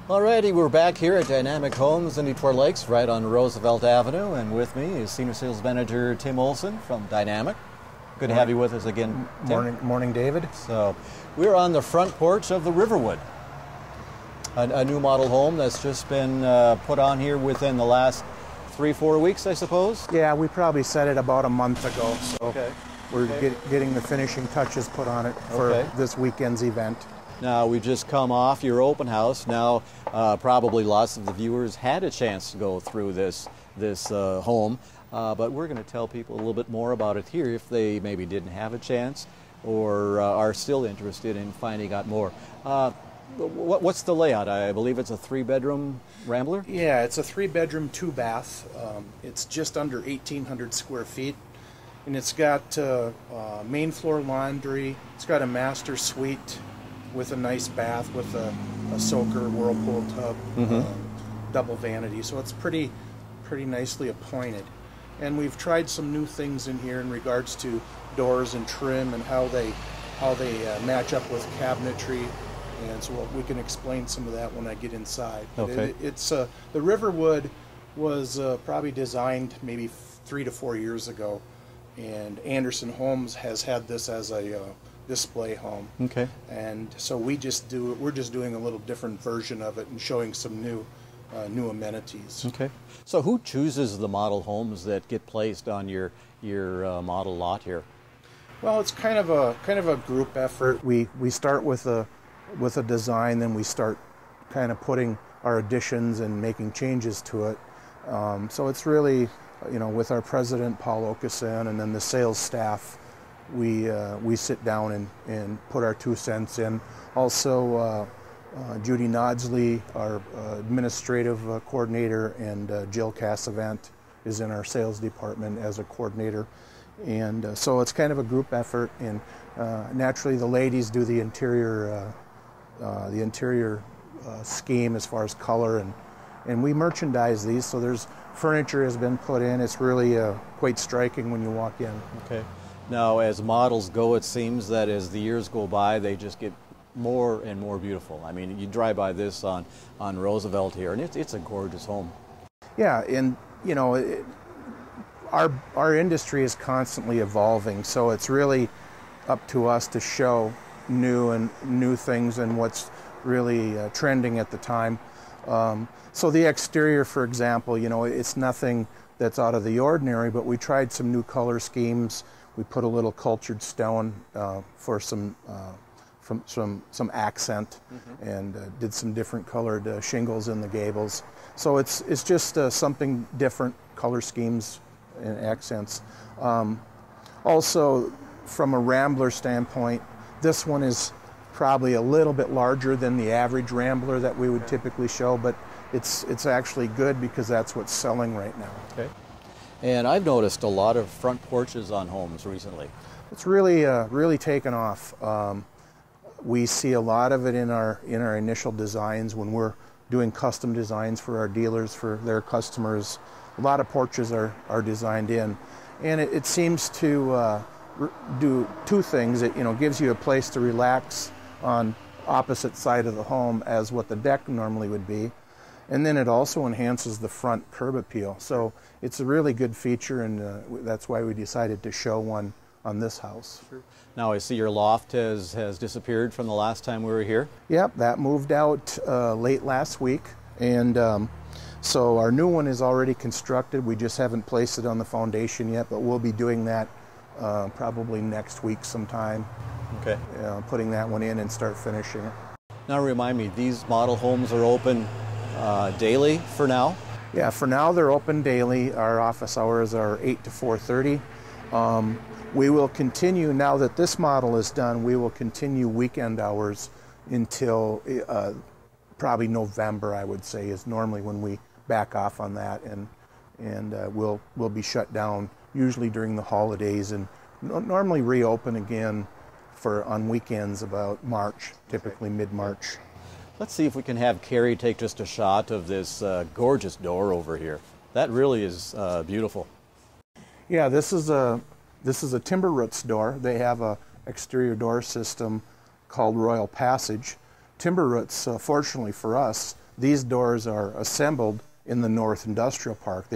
Alrighty, we're back here at Dynamic Homes in Detroit Lakes, right on Roosevelt Avenue, and with me is Senior Sales Manager Tim Olson from Dynamic. Good to have you with us again, Tim. Morning, David. So, we're on the front porch of the Riverwood, a new model home that's just been put on here within the last 3-4 weeks, I suppose? Yeah, we probably set it about a month ago, so we're Okay. getting the finishing touches put on it for this weekend's event. Now, we just come off your open house. Now, probably lots of the viewers had a chance to go through this home, but we're going to tell people a little bit more about it here if they maybe didn't have a chance or are still interested in finding out more. What's the layout? I believe it's a 3-bedroom Rambler? Yeah, it's a 3-bedroom, 2-bath. It's just under 1,800 square feet, and it's got main floor laundry. It's got a master suite with a nice bath with a soaker, whirlpool tub, double vanity. So it's pretty nicely appointed. And we've tried some new things in here in regards to doors and trim and how they match up with cabinetry. And so we can explain some of that when I get inside. Okay. It's the Riverwood was probably designed maybe 3 to 4 years ago, and Anderson Homes has had this as a display home. Okay. And so we're just doing a little different version of it and showing some new amenities. Okay. So who chooses the model homes that get placed on your model lot here? Well, it's kind of a group effort. We start with a design, then we start kind of putting our additions and making changes to it. So it's really, with our president Paul Okeson and then the sales staff, we sit down and put our 2 cents in. Also, Judy Nodsley, our administrative coordinator, and Jill Cassavant is in our sales department as a coordinator. And so it's kind of a group effort, and naturally the ladies do the interior scheme as far as color, and we merchandise these, so there's furniture has been put in. It's really quite striking when you walk in. Okay. Now, as models go, it seems that as the years go by, they just get more and more beautiful. I mean, you drive by this on Roosevelt here, and it's a gorgeous home. Yeah, and our industry is constantly evolving, so it's really up to us to show new things and what's really trending at the time. So the exterior, for example, it's nothing that's out of the ordinary, but we tried some new color schemes. We put a little cultured stone for some accent, and did some different colored shingles in the gables. So it's just something different, color schemes and accents. Also, from a Rambler standpoint, this one is probably a little bit larger than the average Rambler that we would typically show, but it's actually good because that's what's selling right now. Okay. And I've noticed a lot of front porches on homes recently. It's really taken off. We see a lot of it in our initial designs when we're doing custom designs for our dealers, for their customers. A lot of porches are designed in, and it seems to do 2 things. It gives you a place to relax on opposite side of the home as what the deck normally would be, and then it also enhances the front curb appeal. So it's a really good feature, and that's why we decided to show one on this house. Sure. Now I see your loft has disappeared from the last time we were here. Yep, that moved out late last week, and so our new one is already constructed. We just haven't placed it on the foundation yet, but we'll be doing that probably next week sometime. Okay. Putting that one in and start finishing it. Now remind me, these model homes are open daily for now? Yeah, for now they're open daily. Our office hours are 8 to 4:30. We will continue, now that this model is done, we will continue weekend hours until probably November, I would say, is normally when we back off on that, and we'll be shut down usually during the holidays, and normally reopen again on weekends about March, typically mid-March. Let's see if we can have Carrie take just a shot of this gorgeous door over here. That really is beautiful. Yeah, this is a timber roots door. They have a exterior door system called Royal Passage. Timber roots, fortunately for us, these doors are assembled in the North Industrial Park.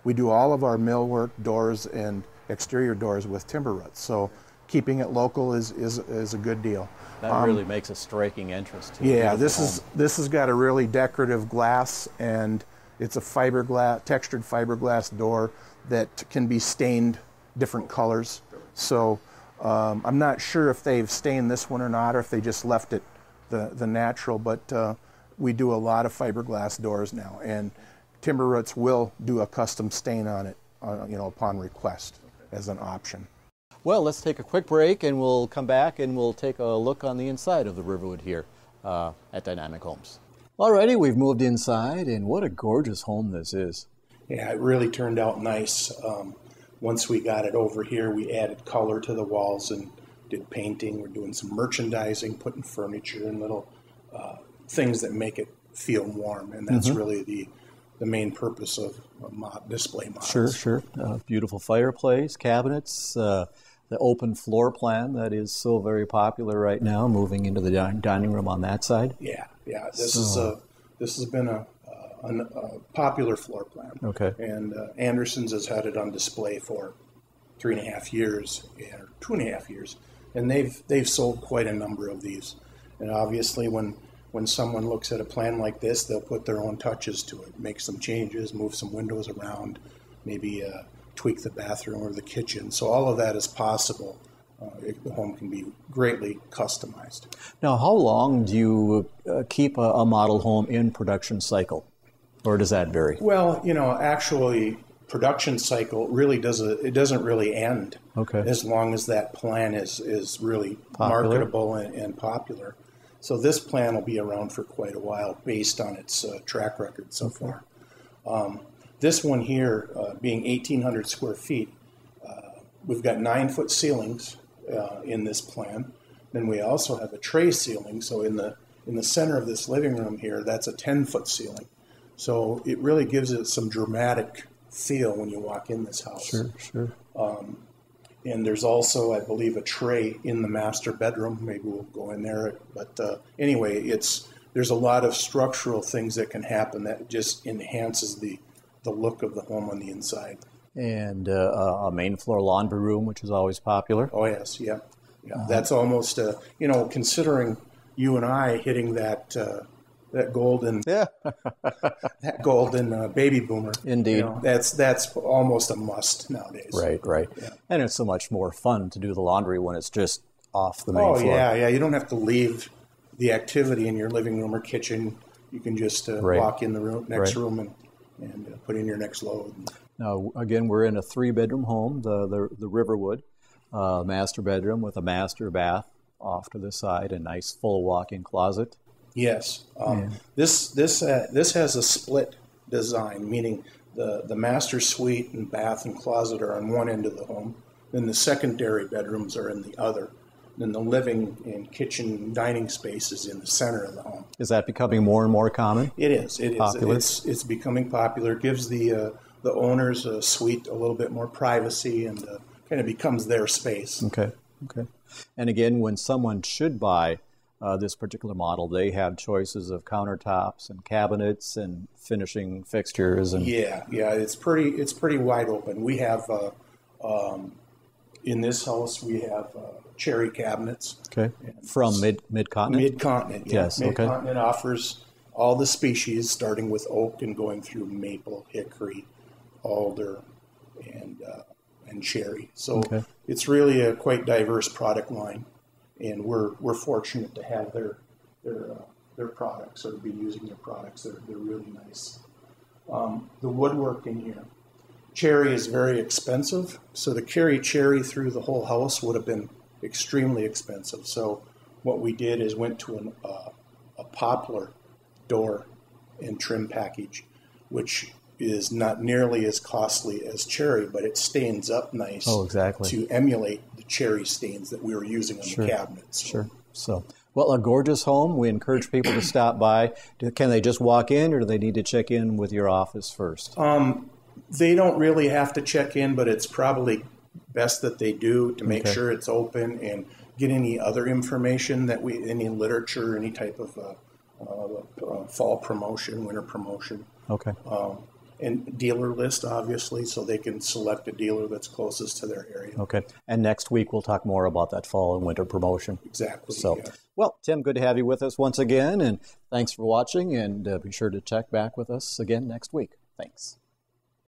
We do all of our millwork, doors, and exterior doors with timber roots. So keeping it local is a good deal. That really makes a striking entrance to Yeah, a this home. has got a really decorative glass, and it's a textured fiberglass door that can be stained different colors. So I'm not sure if they've stained this one or not, or if they just left it the natural, but we do a lot of fiberglass doors now, and timber roots will do a custom stain on it, upon request as an option. Well, let's take a quick break, and we'll come back and we'll take a look on the inside of the Riverwood here at Dynamic Homes. Alrighty, we've moved inside, and what a gorgeous home this is. Yeah, it really turned out nice. Once we got it over here, we added color to the walls and did painting. We're doing some merchandising, putting furniture and little things that make it feel warm, and that's really the main purpose of display models. Sure. Beautiful fireplace, cabinets, the open floor plan that is so very popular right now, moving into the dining room on that side. Yeah. This has been a popular floor plan. Okay. And Anderson's has had it on display for 3.5 years, or 2.5 years, and they've sold quite a number of these. And obviously, when someone looks at a plan like this, they'll put their own touches to it, make some changes, move some windows around, maybe tweak the bathroom or the kitchen. So all of that is possible. The home can be greatly customized. Now, how long do you keep a model home in production cycle, or does that vary? Well, actually, production cycle really doesn't really end. Okay. As long as that plan is really popular, marketable and popular. So this plan will be around for quite a while based on its track record so far. This one here, being 1,800 square feet, we've got 9-foot ceilings in this plan. Then we also have a tray ceiling. So in the center of this living room here, that's a 10-foot ceiling. So it really gives it some dramatic feel when you walk in this house. Sure. And there's also, I believe, a tray in the master bedroom. Maybe we'll go in there. But anyway, there's a lot of structural things that can happen that just enhances the look of the home on the inside. And a main floor laundry room, which is always popular. Oh, yes, yeah. That's almost, considering you and I hitting that golden that golden baby boomer. Indeed. That's almost a must nowadays. Right. Yeah. And it's so much more fun to do the laundry when it's just off the main floor. Yeah. You don't have to leave the activity in your living room or kitchen. You can just walk in the next room and put in your next load. Now, again, we're in a 3-bedroom home, the Riverwood, master bedroom with a master bath off to the side, a nice full walk-in closet. Yes. This has a split design, meaning the master suite and bath and closet are on one end of the home. Then the secondary bedrooms are in the other. Then the living and kitchen dining space is in the center of the home. Is that becoming more and more common? It is. Popular? It's becoming popular. It gives the owners a suite a little bit more privacy and kind of becomes their space. Okay. And again, when someone should buy this particular model, they have choices of countertops and cabinets and finishing fixtures. And it's pretty wide open. We have in this house we have cherry cabinets. Okay. From Mid-Continent? Mid-Continent, yeah. Yes. Mid-Continent offers all the species, starting with oak and going through maple, hickory, alder, and cherry. So it's really a quite diverse product line. And we're fortunate to have their products, or to be using their products. They're really nice. The woodwork in here, cherry is very expensive, so to carry cherry through the whole house would have been extremely expensive. So what we did is went to a poplar door and trim package, which is not nearly as costly as cherry, but it stains up nice to emulate the cherry stains that we were using on the cabinets. Sure. So, well, a gorgeous home. We encourage people to stop by. Can they just walk in, or do they need to check in with your office first? They don't really have to check in, but it's probably best that they do to make sure it's open and get any other information any literature, any type of fall promotion, winter promotion. Okay. And dealer list, obviously, so they can select a dealer that's closest to their area. Okay. And next week we'll talk more about that fall and winter promotion. Exactly. So, yeah. Well, Tim, good to have you with us once again, and thanks for watching, and be sure to check back with us again next week. Thanks.